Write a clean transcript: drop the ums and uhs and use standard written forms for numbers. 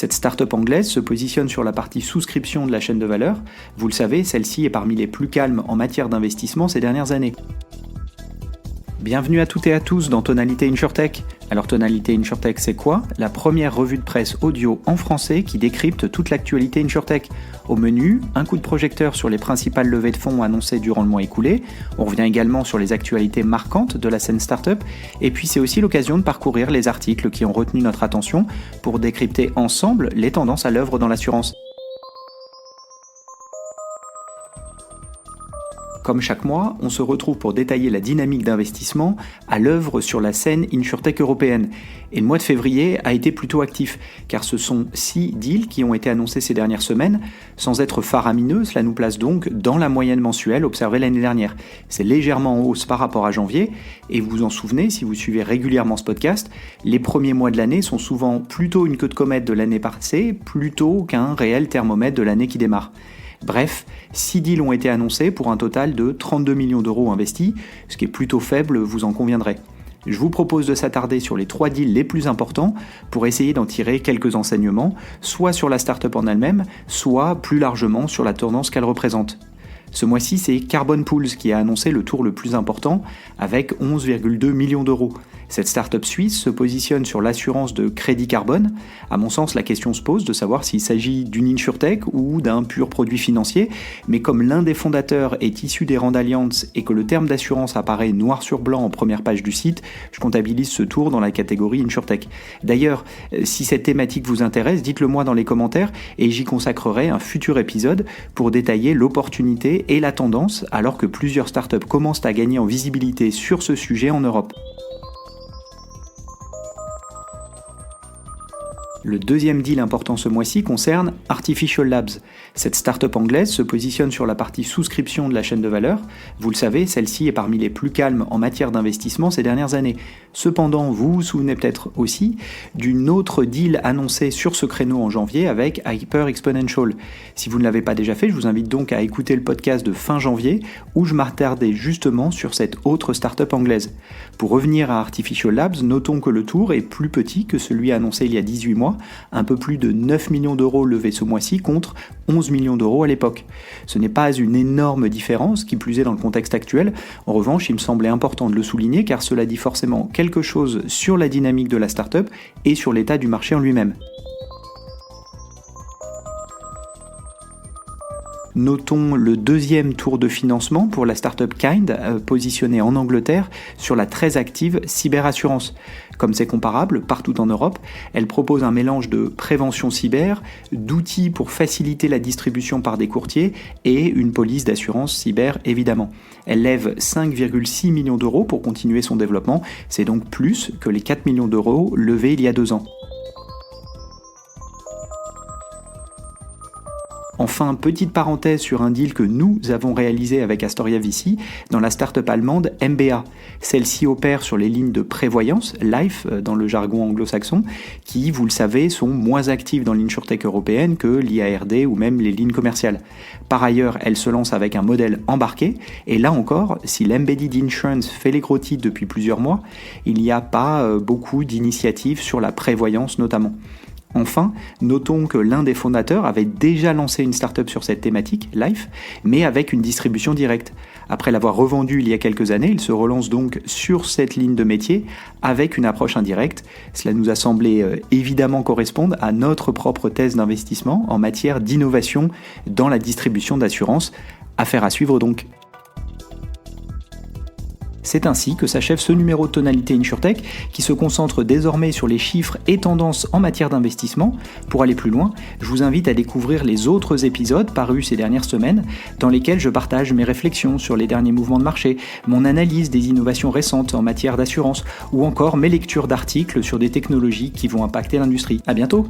Cette start-up anglaise se positionne sur la partie souscription de la chaîne de valeur. Vous le savez, celle-ci est parmi les plus calmes en matière d'investissement ces dernières années. Bienvenue à toutes et à tous dans Tonalité InsurTech. Alors Tonalité InsurTech, c'est quoi? La première revue de presse audio en français qui décrypte toute l'actualité InsurTech. Au menu, un coup de projecteur sur les principales levées de fonds annoncées durant le mois écoulé. On revient également sur les actualités marquantes de la scène startup. Et puis c'est aussi l'occasion de parcourir les articles qui ont retenu notre attention pour décrypter ensemble les tendances à l'œuvre dans l'assurance. Comme chaque mois, on se retrouve pour détailler la dynamique d'investissement à l'œuvre sur la scène InsurTech européenne. Et le mois de février a été plutôt actif, car ce sont 6 deals qui ont été annoncés ces dernières semaines. Sans être faramineux, cela nous place donc dans la moyenne mensuelle observée l'année dernière. C'est légèrement en hausse par rapport à janvier, et vous vous en souvenez si vous suivez régulièrement ce podcast, les premiers mois de l'année sont souvent plutôt une queue de comète de l'année passée, plutôt qu'un réel thermomètre de l'année qui démarre. Bref, 6 deals ont été annoncés pour un total de 32 millions d'euros investis, ce qui est plutôt faible, vous en conviendrez. Je vous propose de s'attarder sur les 3 deals les plus importants pour essayer d'en tirer quelques enseignements, soit sur la startup en elle-même, soit plus largement sur la tendance qu'elle représente. Ce mois-ci, c'est Carbon Pools qui a annoncé le tour le plus important avec 11,2 millions d'euros. Cette start-up suisse se positionne sur l'assurance de crédit carbone. À mon sens, la question se pose de savoir s'il s'agit d'une insurtech ou d'un pur produit financier, mais comme l'un des fondateurs est issu des Rand Alliance et que le terme d'assurance apparaît noir sur blanc en première page du site, je comptabilise ce tour dans la catégorie insurtech. D'ailleurs, si cette thématique vous intéresse, dites-le moi dans les commentaires et j'y consacrerai un futur épisode pour détailler l'opportunité et la tendance alors que plusieurs startups commencent à gagner en visibilité sur ce sujet en Europe. Le deuxième deal important ce mois-ci concerne Artificial Labs. Cette start-up anglaise se positionne sur la partie souscription de la chaîne de valeur. Vous le savez, celle-ci est parmi les plus calmes en matière d'investissement ces dernières années. Cependant, vous vous souvenez peut-être aussi d'une autre deal annoncée sur ce créneau en janvier avec Hyper Exponential. Si vous ne l'avez pas déjà fait, je vous invite donc à écouter le podcast de fin janvier où je m'attardais justement sur cette autre start-up anglaise. Pour revenir à Artificial Labs, notons que le tour est plus petit que celui annoncé il y a 18 mois, un peu plus de 9 millions d'euros levés ce mois-ci contre 11 millions d'euros à l'époque. Ce n'est pas une énorme différence, qui plus est dans le contexte actuel. En revanche, il me semblait important de le souligner car cela dit forcément quelque chose sur la dynamique de la start-up et sur l'état du marché en lui-même. Notons le deuxième tour de financement pour la startup Kind, positionnée en Angleterre sur la très active cyberassurance. Comme c'est comparable partout en Europe, elle propose un mélange de prévention cyber, d'outils pour faciliter la distribution par des courtiers et une police d'assurance cyber évidemment. Elle lève 5,6 millions d'euros pour continuer son développement, c'est donc plus que les 4 millions d'euros levés il y a 2 ans. Enfin, petite parenthèse sur un deal que nous avons réalisé avec Astoria VC dans la start-up allemande MBA. Celle-ci opère sur les lignes de prévoyance, life dans le jargon anglo-saxon, qui, vous le savez, sont moins actives dans l'insurtech européenne que l'IARD ou même les lignes commerciales. Par ailleurs, elle se lance avec un modèle embarqué, et là encore, si l'embedded insurance fait les gros titres depuis plusieurs mois, il n'y a pas beaucoup d'initiatives sur la prévoyance notamment. Enfin, notons que l'un des fondateurs avait déjà lancé une start-up sur cette thématique, Life, mais avec une distribution directe. Après l'avoir revendue il y a quelques années, il se relance donc sur cette ligne de métier avec une approche indirecte. Cela nous a semblé évidemment correspondre à notre propre thèse d'investissement en matière d'innovation dans la distribution d'assurance. Affaire à suivre donc. C'est ainsi que s'achève ce numéro de Tonalité InsurTech qui se concentre désormais sur les chiffres et tendances en matière d'investissement. Pour aller plus loin, je vous invite à découvrir les autres épisodes parus ces dernières semaines dans lesquels je partage mes réflexions sur les derniers mouvements de marché, mon analyse des innovations récentes en matière d'assurance ou encore mes lectures d'articles sur des technologies qui vont impacter l'industrie. À bientôt!